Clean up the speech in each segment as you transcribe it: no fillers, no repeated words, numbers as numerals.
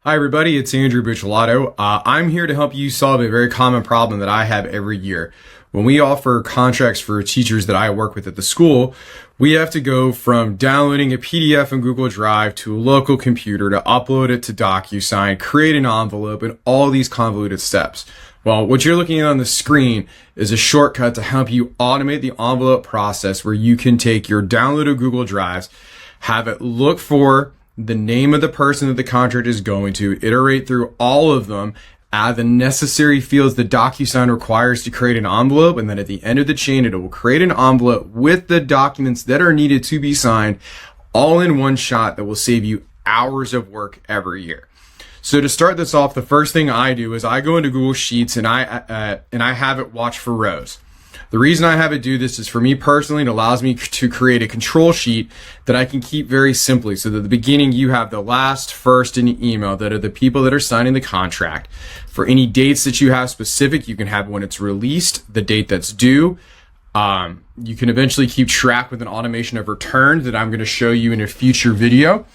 Hi everybody, it's Andrew Bucciolato. I'm here to help you solve a very common problem that I have every year. When we offer contracts for teachers that I work with at the school, we have to go from downloading a PDF in Google Drive to a local computer to upload it to DocuSign, create an envelope, and all these convoluted steps. Well, what you're looking at on the screen is a shortcut to help you automate the envelope process where you can take your downloaded Google Drives, have it look for the name of the person that the contract is going to, iterate through all of them, add the necessary fields that DocuSign requires to create an envelope, and then at the end of the chain, it will create an envelope with the documents that are needed to be signed, all in one shot that will save you hours of work every year. So to start this off, the first thing I do is I go into Google Sheets and I have it watch for rows. The reason I have it do this is for me personally, it allows me to create a control sheet that I can keep very simply. So that at the beginning, you have the last, first, and email that are the people that are signing the contract. For any dates that you have specific, you can have when it's released, the date that's due. You can eventually keep track with an automation of returns that I'm going to show you in a future video.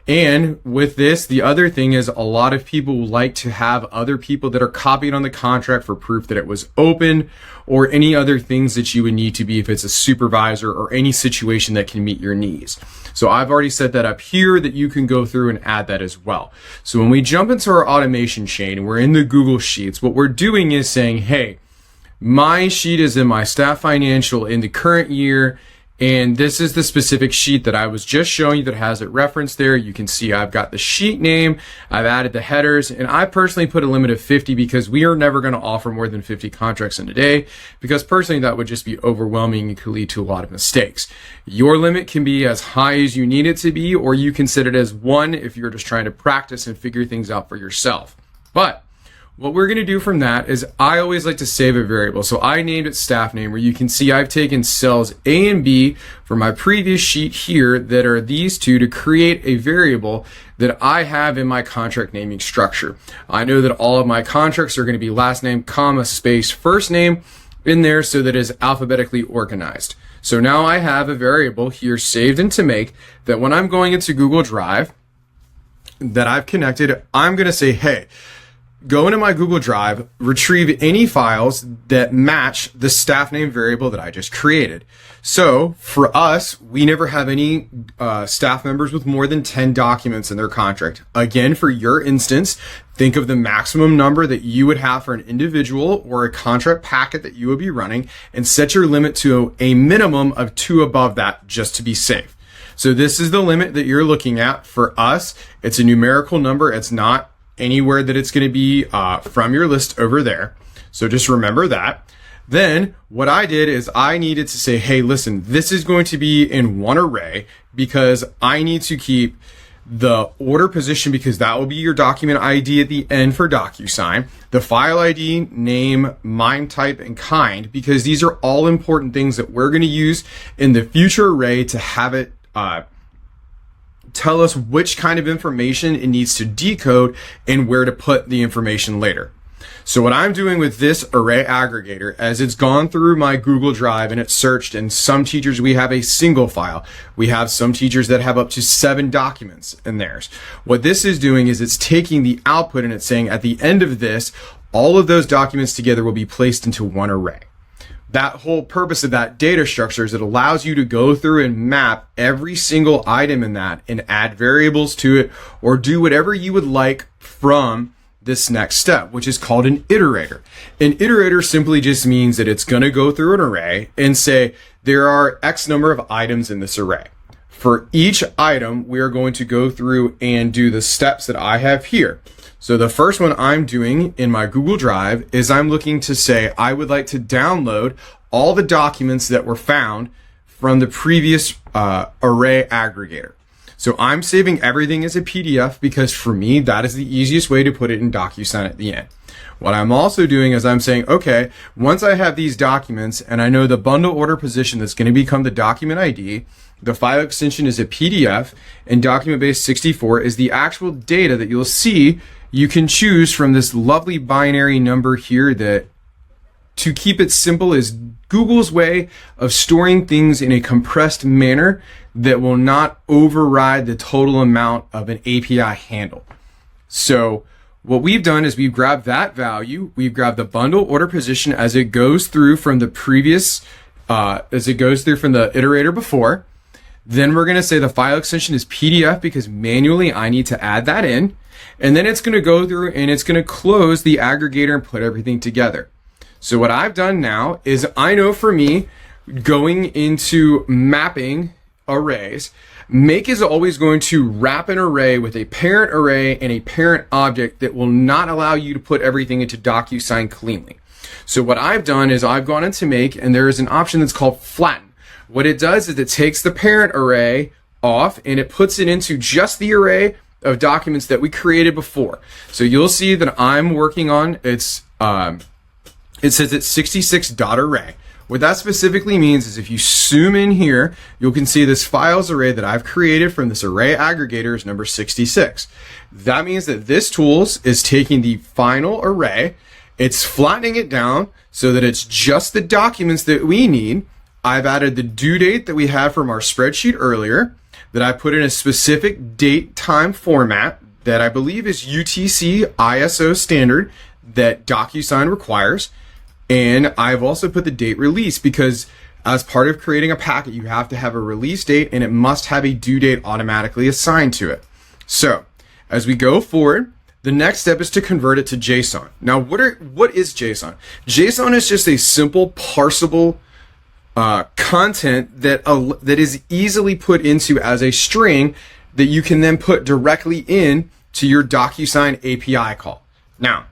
And with this, the other thing is a lot of people like to have other people that are copied on the contract for proof that it was open, or any other things that you would need to be if it's a supervisor or any situation that can meet your needs. So I've already set that up here that you can go through and add that as well. So when we jump into our automation chain and we're in the Google Sheets, what we're doing is saying, hey, my sheet is in my staff financial in the current year, and this is the specific sheet that I was just showing you that has it referenced there. You can see I've got the sheet name, I've added the headers, and I personally put a limit of 50 because we are never going to offer more than 50 contracts in a day, because personally that would just be overwhelming and could lead to a lot of mistakes. Your limit can be as high as you need it to be, or you can set it as 1 if you're just trying to practice and figure things out for yourself. But what we're going to do from that is I always like to save a variable. So I named it staff name, where you can see I've taken cells A and B from my previous sheet here that are these two to create a variable that I have in my contract naming structure. I know that all of my contracts are going to be last name, comma, space, first name in there so that it is alphabetically organized. So now I have a variable here saved into make that when I'm going into Google Drive that I've connected, I'm going to say, hey, go into my Google Drive, retrieve any files that match the staff name variable that I just created. So for us, we never have any staff members with more than 10 documents in their contract. Again, for your instance, think of the maximum number that you would have for an individual or a contract packet that you would be running, and set your limit to a minimum of 2 above that just to be safe. So this is the limit that you're looking at. For us, it's a numerical number. It's not anywhere that it's going to be from your list over there. So just remember that. Then what I did is I needed to say, hey, listen, this is going to be in one array because I need to keep the order position, because that will be your document ID at the end for DocuSign, the file ID, name, MIME type, and kind, because these are all important things that we're going to use in the future array to have it tell us which kind of information it needs to decode and where to put the information later. So what I'm doing with this array aggregator, as it's gone through my Google Drive and it's searched, and some teachers, we have a single file. We have some teachers that have up to 7 documents in theirs. What this is doing is it's taking the output and it's saying at the end of this, all of those documents together will be placed into one array. That whole purpose of that data structure is it allows you to go through and map every single item in that and add variables to it, or do whatever you would like from this next step, which is called an iterator. An iterator simply just means that it's going to go through an array and say there are X number of items in this array. For each item, we are going to go through and do the steps that I have here. So the first one I'm doing in my Google Drive is I'm looking to say I would like to download all the documents that were found from the previous array aggregator. So I'm saving everything as a PDF because for me, that is the easiest way to put it in DocuSign at the end. What I'm also doing is I'm saying, okay, once I have these documents and I know the bundle order position that's going to become the document ID, the file extension is a PDF, and document base 64 is the actual data that you'll see. You can choose from this lovely binary number here that, to keep it simple, is Google's way of storing things in a compressed manner that will not override the total amount of an API handle. So what we've done is we've grabbed that value, we've grabbed the bundle order position as it goes through from the previous, as it goes through from the iterator before. Then we're going to say the file extension is PDF because manually I need to add that in. And then it's going to go through and it's going to close the aggregator and put everything together. So what I've done now is I know for me, going into mapping arrays, Make is always going to wrap an array with a parent array and a parent object that will not allow you to put everything into DocuSign cleanly. So what I've done is I've gone into Make, and there is an option that's called flatten. What it does is it takes the parent array off and it puts it into just the array of documents that we created before. So you'll see that I'm working on it says it's 66.array. What that specifically means is if you zoom in here, you can see this files array that I've created from this array aggregator is number 66. That means that this tools is taking the final array, it's flattening it down so that it's just the documents that we need. I've added the due date that we had from our spreadsheet earlier, that I put in a specific date time format that I believe is UTC ISO standard that DocuSign requires. And I've also put the date release because as part of creating a packet, you have to have a release date and it must have a due date automatically assigned to it. So as we go forward, the next step is to convert it to JSON. Now, what is JSON? JSON is just a simple parsable content that is easily put into as a string that you can then put directly in to your DocuSign API call. Now,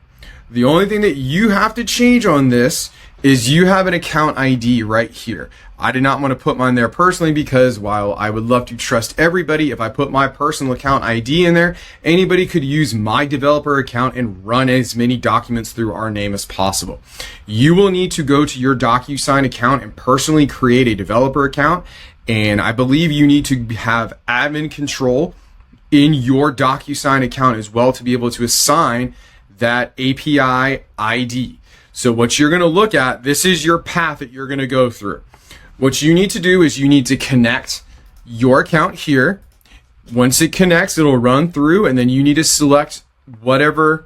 the only thing that you have to change on this is you have an account ID right here. I did not want to put mine there personally because while I would love to trust everybody, if I put my personal account ID in there, anybody could use my developer account and run as many documents through our name as possible. You will need to go to your DocuSign account and personally create a developer account. And I believe you need to have admin control in your DocuSign account as well to be able to assign that API ID. So what you're going to look at, this is your path that you're going to go through. What you need to do is you need to connect your account here. Once it connects, it'll run through, and then you need to select whatever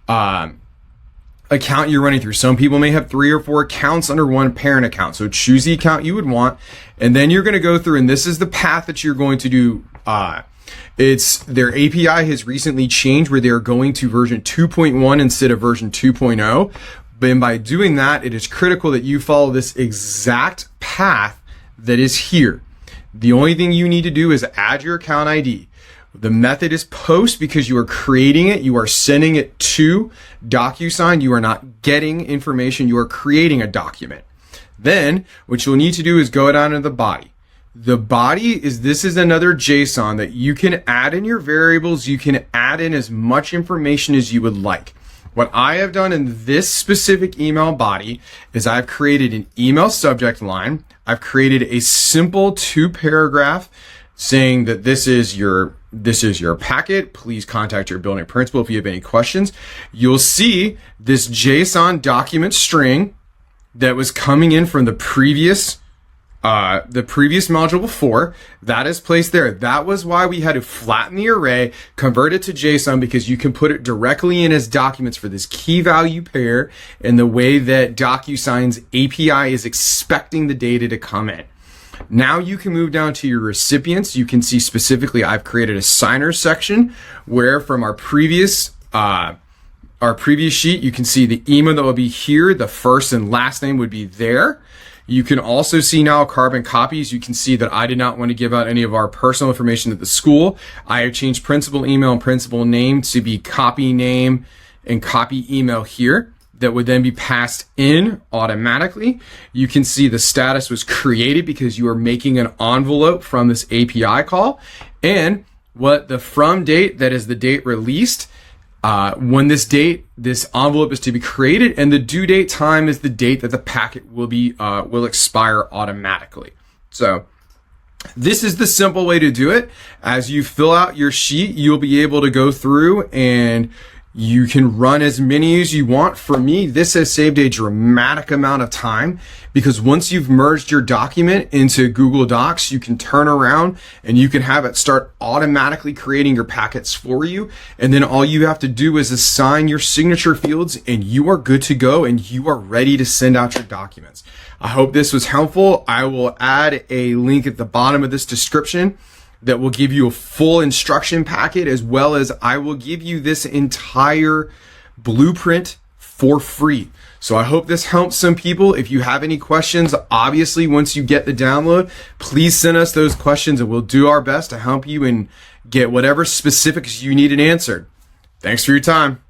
account you're running through. Some people may have 3 or 4 accounts under one parent account. So choose the account you would want, and then you're going to go through, and this is the path that you're going to do. Their API has recently changed where they're going to version 2.1 instead of version 2.0. But by doing that, it is critical that you follow this exact path that is here. The only thing you need to do is add your account ID. The method is post because you are creating it. You are sending it to DocuSign. You are not getting information. You are creating a document. Then what you'll need to do is go down to the body. The body is, this is another JSON that you can add in your variables. You can add in as much information as you would like. What I have done in this specific email body is I've created an email subject line. I've created a simple 2-paragraph saying that this is your packet. Please contact your building principal if you have any questions. You'll see this JSON document string that was coming in from the previous module before. That is placed there. That was why we had to flatten the array, convert it to JSON, because you can put it directly in as documents for this key value pair in the way that DocuSign's API is expecting the data to come in. Now you can move down to your recipients. You can see specifically I've created a signer section where from our previous sheet, you can see the email that will be here. The first and last name would be there. You can also see now carbon copies. You can see that I did not want to give out any of our personal information at the school. I have changed principal email and principal name to be copy name and copy email here. That would then be passed in automatically. You can see the status was created because you are making an envelope from this API call. And what the from date, that is the date released, when this envelope is to be created, and the due date time is the date that the packet will expire automatically. So this is the simple way to do it. As you fill out your sheet, you'll be able to go through and You can run as many as you want. For me, this has saved a dramatic amount of time because once you've merged your document into Google Docs, you can turn around and you can have it start automatically creating your packets for you. And then all you have to do is assign your signature fields and you are good to go and you are ready to send out your documents. I hope this was helpful. I will add a link at the bottom of this description that will give you a full instruction packet, as well as I will give you this entire blueprint for free. So I hope this helps some people. If you have any questions, obviously once you get the download, please send us those questions and we'll do our best to help you and get whatever specifics you need answered. Thanks for your time.